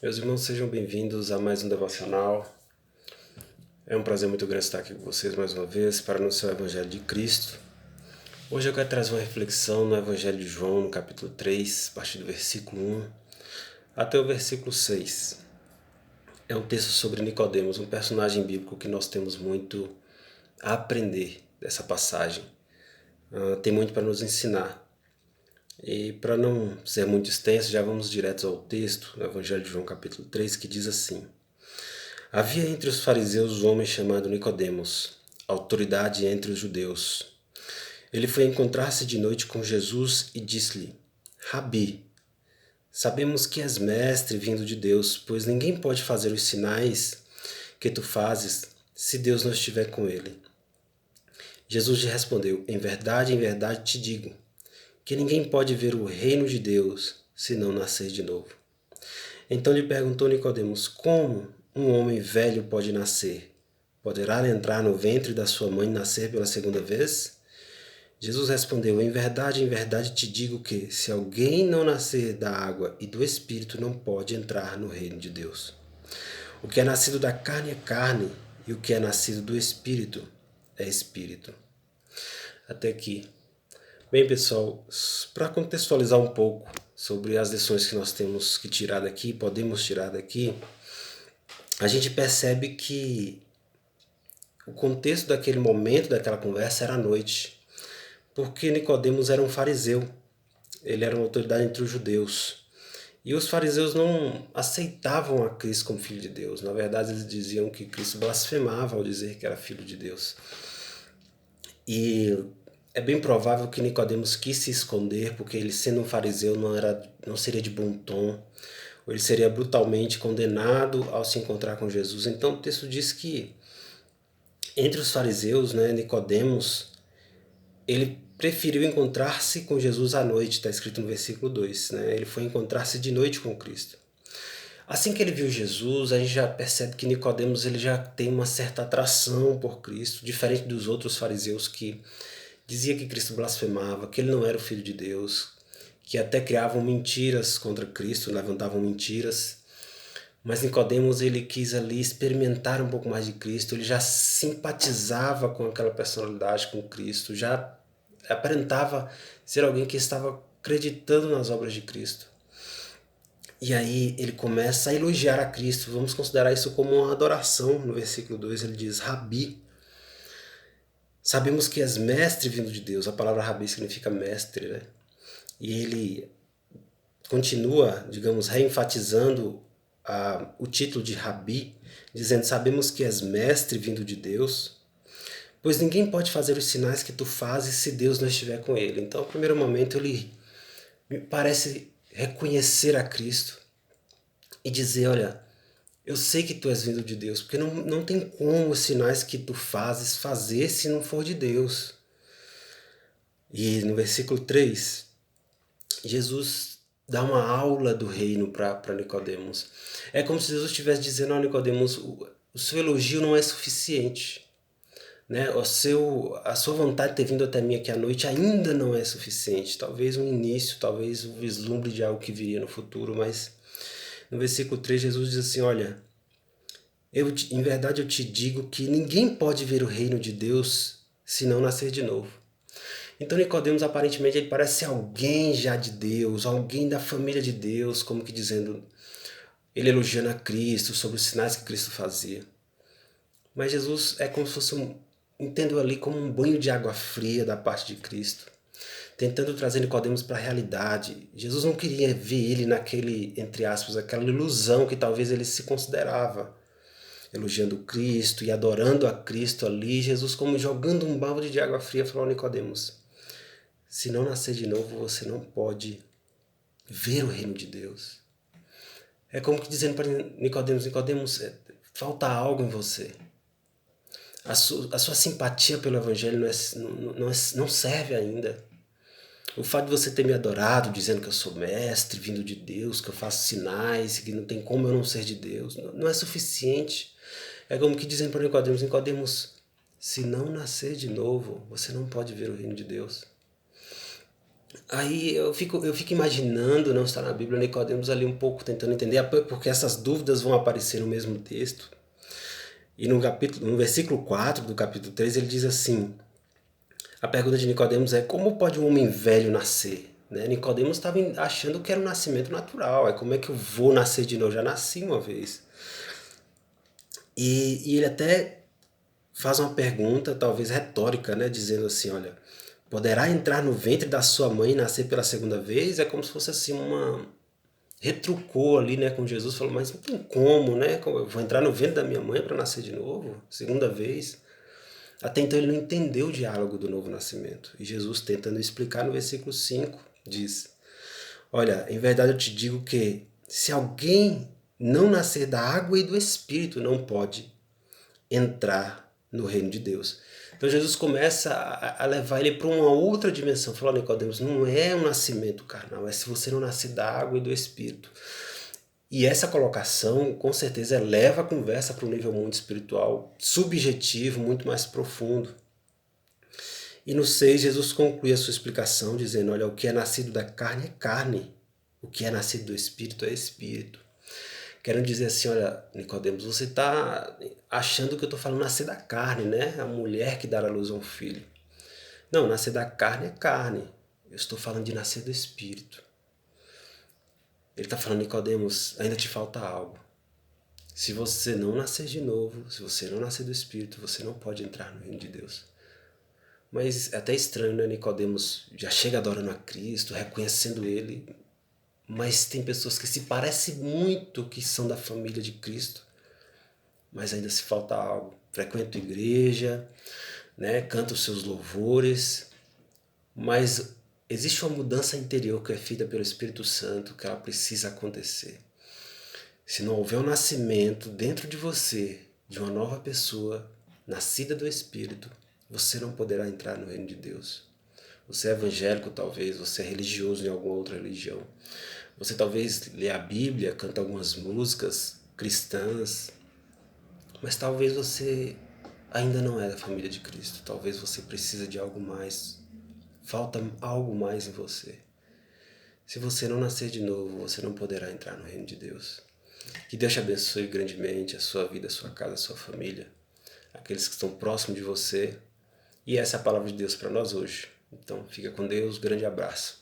Meus irmãos, sejam bem-vindos a mais um devocional. É um prazer muito grande estar aqui com vocês mais uma vez para anunciar o Evangelho de Cristo. Hoje eu quero trazer uma reflexão no Evangelho de João, no capítulo 3, a partir do versículo 1 até o versículo 6. É um texto sobre Nicodemos, um personagem bíblico que nós temos muito a aprender dessa passagem. Tem muito para nos ensinar. E para não ser muito extenso, já vamos direto ao texto, no Evangelho de João capítulo 3, que diz assim: Havia entre os fariseus um homem chamado Nicodemos, autoridade entre os judeus. Ele foi encontrar-se de noite com Jesus e disse-lhe: Rabi, sabemos que és mestre vindo de Deus, pois ninguém pode fazer os sinais que tu fazes se Deus não estiver com ele. Jesus lhe respondeu: em verdade te digo, que ninguém pode ver o reino de Deus se não nascer de novo. Então lhe perguntou Nicodemos: Como um homem velho pode nascer? Poderá entrar no ventre da sua mãe e nascer pela segunda vez? Jesus respondeu: em verdade te digo que, se alguém não nascer da água e do Espírito, não pode entrar no reino de Deus. O que é nascido da carne é carne, e o que é nascido do Espírito é Espírito. Até aqui. Bem, pessoal, para contextualizar um pouco sobre as lições que nós temos que tirar daqui, podemos tirar daqui, a gente percebe que o contexto daquele momento, daquela conversa, era a noite, porque Nicodemos era um fariseu, ele era uma autoridade entre os judeus. E os fariseus não aceitavam a Cristo como filho de Deus. Na verdade, eles diziam que Cristo blasfemava ao dizer que era filho de Deus. E é bem provável que Nicodemos quis se esconder, porque ele, sendo um fariseu, não seria de bom tom, ou ele seria brutalmente condenado ao se encontrar com Jesus. Então o texto diz que entre os fariseus, Nicodemos, ele preferiu encontrar-se com Jesus à noite, está escrito no versículo 2. Ele foi encontrar-se de noite com Cristo. Assim que ele viu Jesus, a gente já percebe que Nicodemos ele já tem uma certa atração por Cristo, diferente dos outros fariseus que dizia que Cristo blasfemava, que ele não era o Filho de Deus, que até criavam mentiras contra Cristo, levantavam mentiras. Mas Nicodemos ele quis ali experimentar um pouco mais de Cristo, ele já simpatizava com aquela personalidade, com Cristo, já aparentava ser alguém que estava acreditando nas obras de Cristo. E aí ele começa a elogiar a Cristo. Vamos considerar isso como uma adoração. No versículo 2 ele diz: Rabi, sabemos que és mestre vindo de Deus. A palavra Rabi significa mestre, né? E ele continua, digamos, reenfatizando o título de Rabi, dizendo: sabemos que és mestre vindo de Deus, pois ninguém pode fazer os sinais que tu fazes se Deus não estiver com ele. Então, no primeiro momento, ele me parece reconhecer a Cristo e dizer: olha, eu sei que tu és vindo de Deus, porque não tem como os sinais que tu fazes fazer se não for de Deus. E no versículo 3, Jesus dá uma aula do reino para Nicodemos. É como se Jesus estivesse dizendo a Nicodemos: o seu elogio não é suficiente. A sua vontade de ter vindo até mim aqui à noite ainda não é suficiente. Talvez um início, talvez um vislumbre de algo que viria no futuro, mas no versículo 3 Jesus diz assim: olha, em verdade eu te digo que ninguém pode ver o reino de Deus se não nascer de novo. Então Nicodemos aparentemente ele parece ser alguém já de Deus, alguém da família de Deus, como que dizendo, ele elogiando a Cristo sobre os sinais que Cristo fazia. Mas Jesus é como se fosse entendo ali como um banho de água fria da parte de Cristo, tentando trazer Nicodemos para a realidade. Jesus não queria ver ele naquele, entre aspas, aquela ilusão que talvez ele se considerava, elogiando Cristo e adorando a Cristo ali. Jesus, como jogando um balde de água fria, falou a Nicodemos: se não nascer de novo, você não pode ver o reino de Deus. É como que dizendo para Nicodemos: Nicodemos, falta algo em você. A sua simpatia pelo Evangelho não serve ainda. O fato de você ter me adorado, dizendo que eu sou mestre, vindo de Deus, que eu faço sinais, que não tem como eu não ser de Deus, não é suficiente. É como que dizendo para Nicodemos: Nicodemos, se não nascer de novo, você não pode ver o reino de Deus. Aí eu fico imaginando, não está na Bíblia, Nicodemos ali um pouco tentando entender, porque essas dúvidas vão aparecer no mesmo texto. E no versículo 4 do capítulo 3 ele diz assim, a pergunta de Nicodemos é como pode um homem velho nascer? Né? Nicodemos estava achando que era um nascimento natural, como é que eu vou nascer de novo? Eu já nasci uma vez. E ele até faz uma pergunta, talvez retórica, né? Dizendo assim, olha, poderá entrar no ventre da sua mãe e nascer pela segunda vez? É como se fosse assim uma... Retrucou ali, né, com Jesus, falou, mas não tem como, né? Eu vou entrar no ventre da minha mãe para nascer de novo? Segunda vez? Até então ele não entendeu o diálogo do novo nascimento. E Jesus, tentando explicar no versículo 5 diz, olha, em verdade eu te digo que se alguém não nascer da água e do Espírito, não pode entrar no reino de Deus. Então Jesus começa a levar ele para uma outra dimensão. Falou, Nicodemos, não é um nascimento carnal, é se você não nascer da água e do Espírito. E essa colocação, com certeza, eleva a conversa para um nível muito espiritual, subjetivo, muito mais profundo. E no 6, Jesus conclui a sua explicação dizendo, olha, o que é nascido da carne é carne, o que é nascido do Espírito é Espírito. Quero dizer assim, olha, Nicodemos, você está achando que eu estou falando nascer da carne, né? A mulher que dará luz a um filho. Não, nascer da carne é carne. Eu estou falando de nascer do Espírito. Ele está falando, Nicodemos, ainda te falta algo. Se você não nascer de novo, se você não nascer do Espírito, você não pode entrar no reino de Deus. Mas é até estranho, né? Nicodemos já chega adorando a Cristo, reconhecendo Ele, mas tem pessoas que se parecem muito que são da família de Cristo, mas ainda se falta algo. Frequenta a igreja, né? Canta os seus louvores, mas existe uma mudança interior que é feita pelo Espírito Santo que ela precisa acontecer. Se não houver um nascimento dentro de você de uma nova pessoa, nascida do Espírito, você não poderá entrar no reino de Deus. Você é evangélico talvez, você é religioso em alguma outra religião. Você talvez lê a Bíblia, canta algumas músicas cristãs, mas talvez você ainda não é da família de Cristo. Talvez você precise de algo mais. Falta algo mais em você. Se você não nascer de novo, você não poderá entrar no reino de Deus. Que Deus te abençoe grandemente, a sua vida, a sua casa, a sua família, aqueles que estão próximos de você. E essa é a palavra de Deus para nós hoje. Então, fica com Deus, grande abraço.